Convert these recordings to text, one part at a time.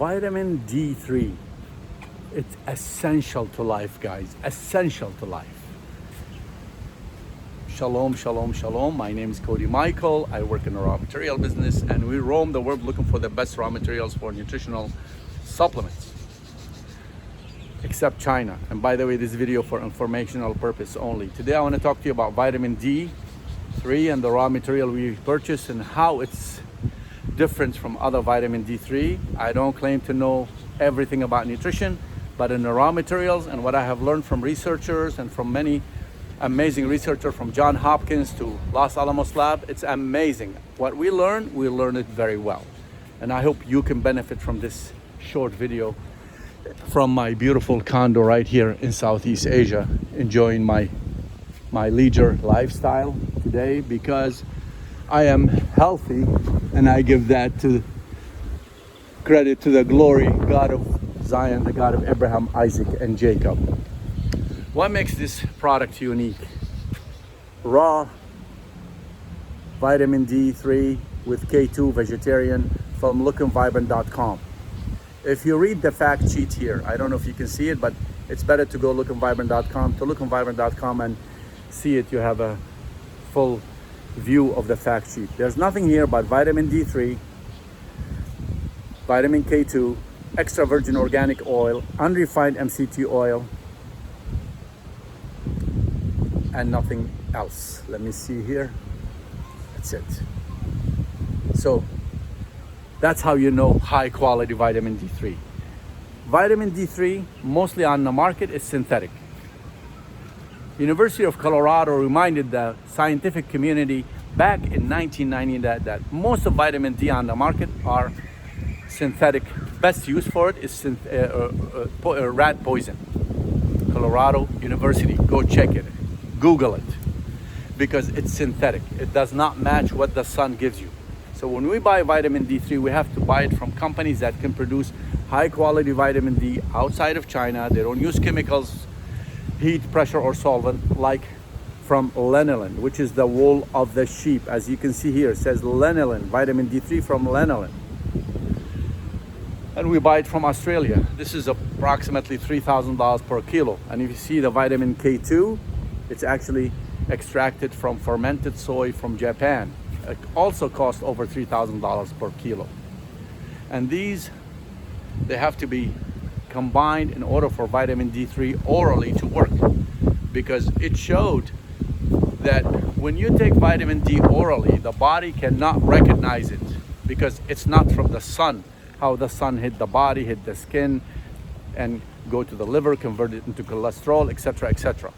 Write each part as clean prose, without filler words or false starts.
Vitamin D3. It's essential to life, guys. Essential to life. Shalom, shalom, shalom. My name is Cody Michael. I work in the raw material business, and we roam the world looking for the best raw materials for nutritional supplements, except China. And by the way, this video for informational purpose only. Today I want to talk to you about vitamin D3 and the raw material we purchase and how it's different from other vitamin D3. I don't claim to know everything about nutrition, but in the raw materials and what I have learned from researchers and from many amazing researchers from Johns Hopkins to Los Alamos Lab, it's amazing. What we learn it very well. And I hope you can benefit from this short video from my beautiful condo right here in Southeast Asia, enjoying my leisure lifestyle today because I am healthy, and I give that to credit to the glory God of Zion, the God of Abraham, Isaac, and Jacob. What makes this product unique? Raw vitamin D3 with K2 vegetarian from lookandvibrant.com. If you read the fact sheet here, I don't know if you can see it, but it's better to go lookandvibrant.com to lookandvibrant.com and see it. You have a full view of the fact sheet. There's nothing here but vitamin D3, vitamin K2, extra virgin organic oil, unrefined MCT oil, and nothing else. Let me see here. That's it. So that's how you know high quality vitamin D3. Vitamin D3 mostly on the market is synthetic. University of Colorado reminded the scientific community back in 1990 that most of vitamin D on the market are synthetic. Best use for it is rat poison. Colorado University, go check it. Google it, because it's synthetic. It does not match what the sun gives you. So when we buy vitamin D3, we have to buy it from companies that can produce high quality vitamin D outside of China. They don't use chemicals, heat, pressure, or solvent, like from lanolin, which is the wool of the sheep. As you can see here, it says lanolin, vitamin D3 from lanolin. And we buy it from Australia. This is approximately $3,000 per kilo. And if you see the vitamin K2, it's actually extracted from fermented soy from Japan. It also costs over $3,000 per kilo. And these, they have to be combined in order for vitamin D3 orally to work, because it showed that when you take vitamin D orally, the body cannot recognize it because it's not from the sun, how the sun hit the body, hit the skin, and go to the liver, convert it into cholesterol, etc., etc.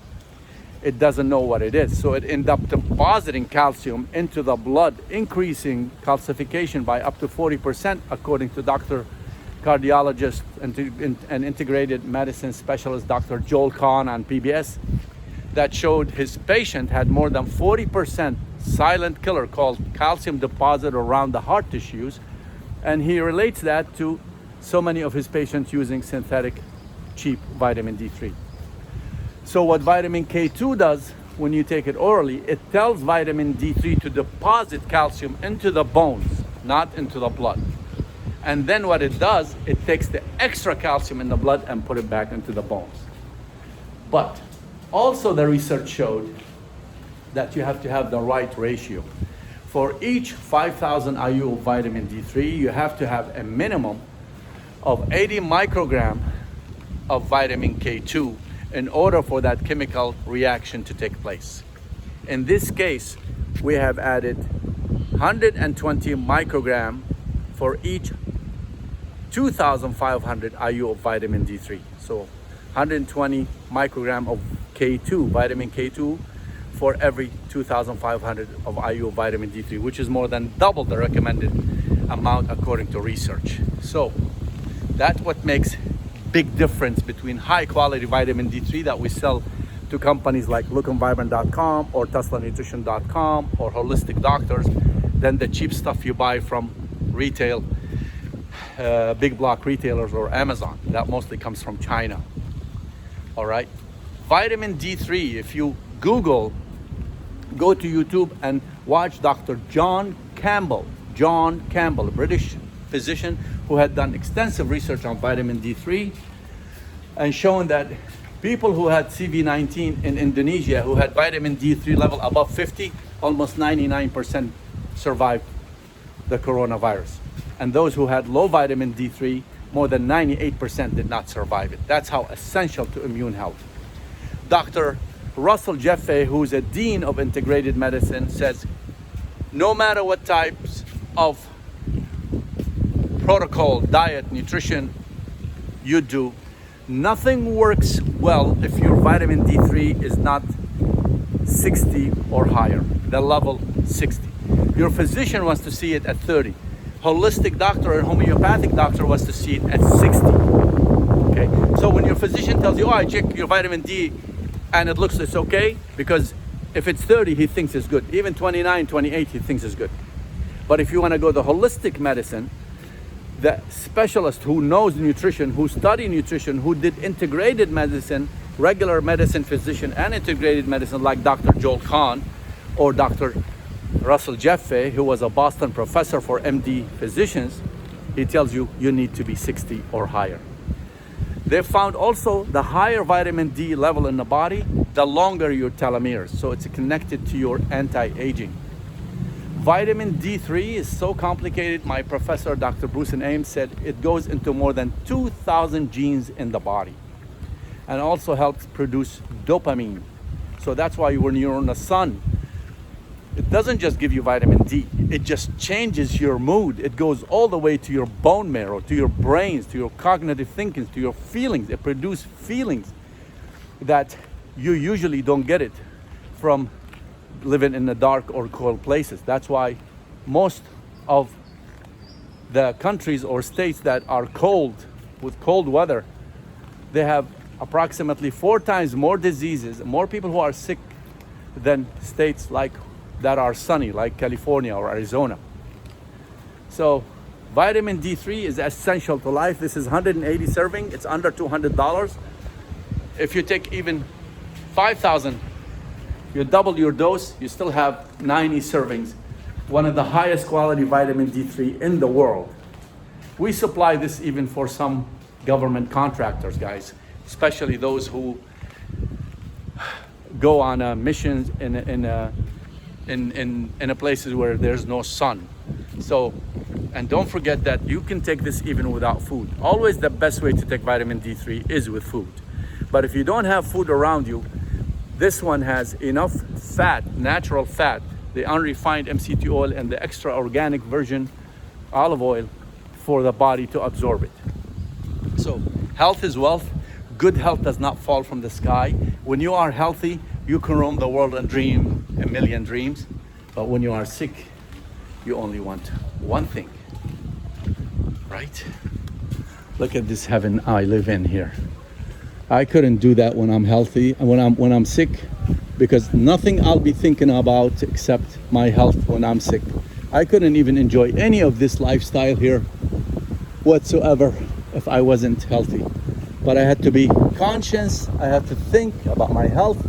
It doesn't know what it is. So it ends up depositing calcium into the blood, increasing calcification by up to 40%, according to Dr. Cardiologist and integrated medicine specialist Dr. Joel Kahn on PBS, that showed his patient had more than 40% silent killer called calcium deposit around the heart tissues. And he relates that to so many of his patients using synthetic cheap vitamin D3. So what vitamin K2 does when you take it orally, it tells vitamin D3 to deposit calcium into the bones, not into the blood. And then what it does, it takes the extra calcium in the blood and put it back into the bones. But also the research showed that you have to have the right ratio. For each 5,000 IU of vitamin D3, you have to have a minimum of 80 microgram of vitamin K2 in order for that chemical reaction to take place. In this case, we have added 120 microgram for each 2,500 IU of vitamin D3. So 120 microgram of K2, vitamin K2, for every 2,500 of IU of vitamin D3, which is more than double the recommended amount according to research. So that's what makes big difference between high quality vitamin D3 that we sell to companies like lookandvibrant.com or teslanutrition.com or holistic doctors than the cheap stuff you buy from retail, big block retailers or Amazon. That mostly comes from China. All right. Vitamin D3, if you Google, go to YouTube and watch Dr. John Campbell, a British physician who had done extensive research on vitamin D3 and shown that people who had CV19 in Indonesia who had vitamin D3 level above 50, almost 99% survived the coronavirus. And those who had low vitamin D3, more than 98% did not survive it. That's how essential to immune health. Dr. Russell Jeffrey, who's a dean of integrated medicine, says no matter what types of protocol, diet, nutrition you do, nothing works well if your vitamin D3 is not 60 or higher, the level 60. Your physician wants to see it at 30. Holistic doctor and homeopathic doctor wants to see it at 60. Okay, so when your physician tells you, oh, I check your vitamin D and it looks it's okay, because if it's 30, he thinks it's good. Even 29, 28, he thinks it's good. But if you want to go the holistic medicine, the specialist who knows nutrition, who study nutrition, who did integrated medicine, regular medicine physician and integrated medicine like Dr. Joel Kahn or Dr. Russell Jeffrey, who was a Boston professor for MD physicians, he tells you you need to be 60 or higher. They found also the higher vitamin D level in the body, the longer your telomeres. So it's connected to your anti-aging. Vitamin D3 is so complicated. My professor, Dr. Bruce Ames, said it goes into more than 2,000 genes in the body and also helps produce dopamine. So that's why when you're in the sun, it doesn't just give you vitamin D, it just changes your mood. It goes all the way to your bone marrow, to your brains, to your cognitive thinking, to your feelings. It produces feelings that you usually don't get it from living in the dark or cold places. That's why most of the countries or states that are cold, with cold weather, they have approximately 4 times more diseases, more people who are sick than states like that are sunny, like California or Arizona. So vitamin D3 is essential to life. This is 180 serving. It's under $200. If you take even 5,000, you double your dose, you still have 90 servings. One of the highest quality vitamin D3 in the world. We supply this even for some government contractors, guys, especially those who go on missions in places where there's no sun. So, and don't forget that you can take this even without food. Always the best way to take vitamin D3 is with food. But if you don't have food around you, this one has enough fat, natural fat, the unrefined MCT oil and the extra organic virgin olive oil for the body to absorb it. So health is wealth. Good health does not fall from the sky. When you are healthy, you can roam the world and dream a million dreams. But when you are sick, you only want one thing, right? Look at this heaven I live in here. I couldn't do that when I'm healthy and when I'm sick, because nothing I'll be thinking about except my health when I'm sick. I couldn't even enjoy any of this lifestyle here whatsoever if I wasn't healthy. But I had to be conscious, I had to think about my health,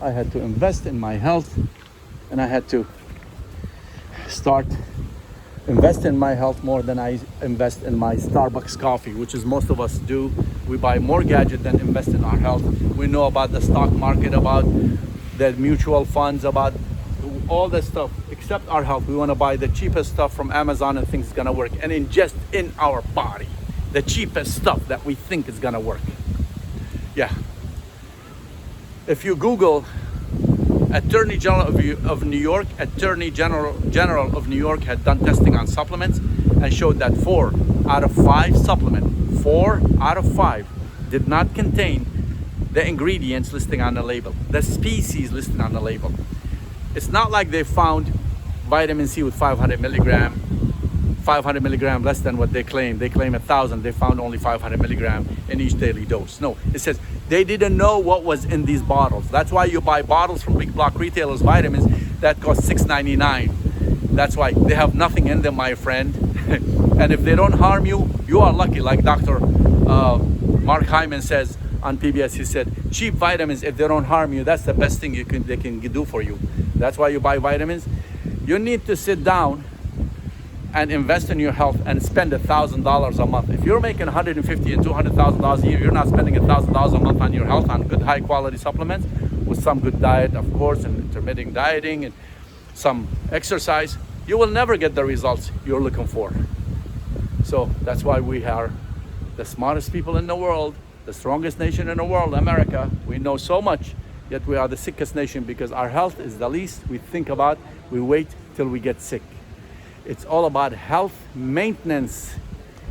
I had to invest in my health, and I had to start invest in my health more than I invest in my Starbucks coffee, which is most of us do. We buy more gadget than invest in our health. We know about the stock market, about the mutual funds, about all this stuff, except our health. We want to buy the cheapest stuff from Amazon and think it's gonna work, and ingest in our body the cheapest stuff that we think is gonna work. Yeah. If you Google Attorney General of New York, Attorney General of New York had done testing on supplements and showed that 4 out of 5 supplements, 4 out of 5 did not contain the ingredients listed on the label, the species listed on the label. It's not like they found vitamin C with 500 milligram less than what they claim. They claim 1,000, they found only 500 milligram in each daily dose. No, it says they didn't know what was in these bottles. That's why you buy bottles from big block retailers, vitamins, that cost $6.99. That's why they have nothing in them, my friend. And if they don't harm you, you are lucky. Like Dr. Mark Hyman says on PBS, he said, cheap vitamins, if they don't harm you, that's the best thing they can do for you. That's why you buy vitamins. You need to sit down and invest in your health and spend $1,000 a month. If you're making $150,000 and $200,000 a year, you're not spending $1,000 a month on your health, on good high quality supplements with some good diet, of course, and intermittent dieting and some exercise. You will never get the results you're looking for. So that's why we are the smartest people in the world, the strongest nation in the world, America. We know so much, yet we are the sickest nation because our health is the least we think about. We wait till we get sick. It's all about health maintenance.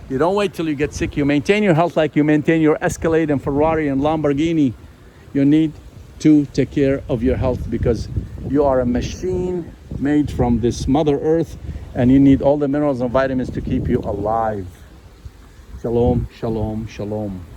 You don't wait till you get sick. You maintain your health like you maintain your Escalade and Ferrari and Lamborghini. You need to take care of your health because you are a machine made from this Mother Earth, and you need all the minerals and vitamins to keep you alive. Shalom, shalom, shalom.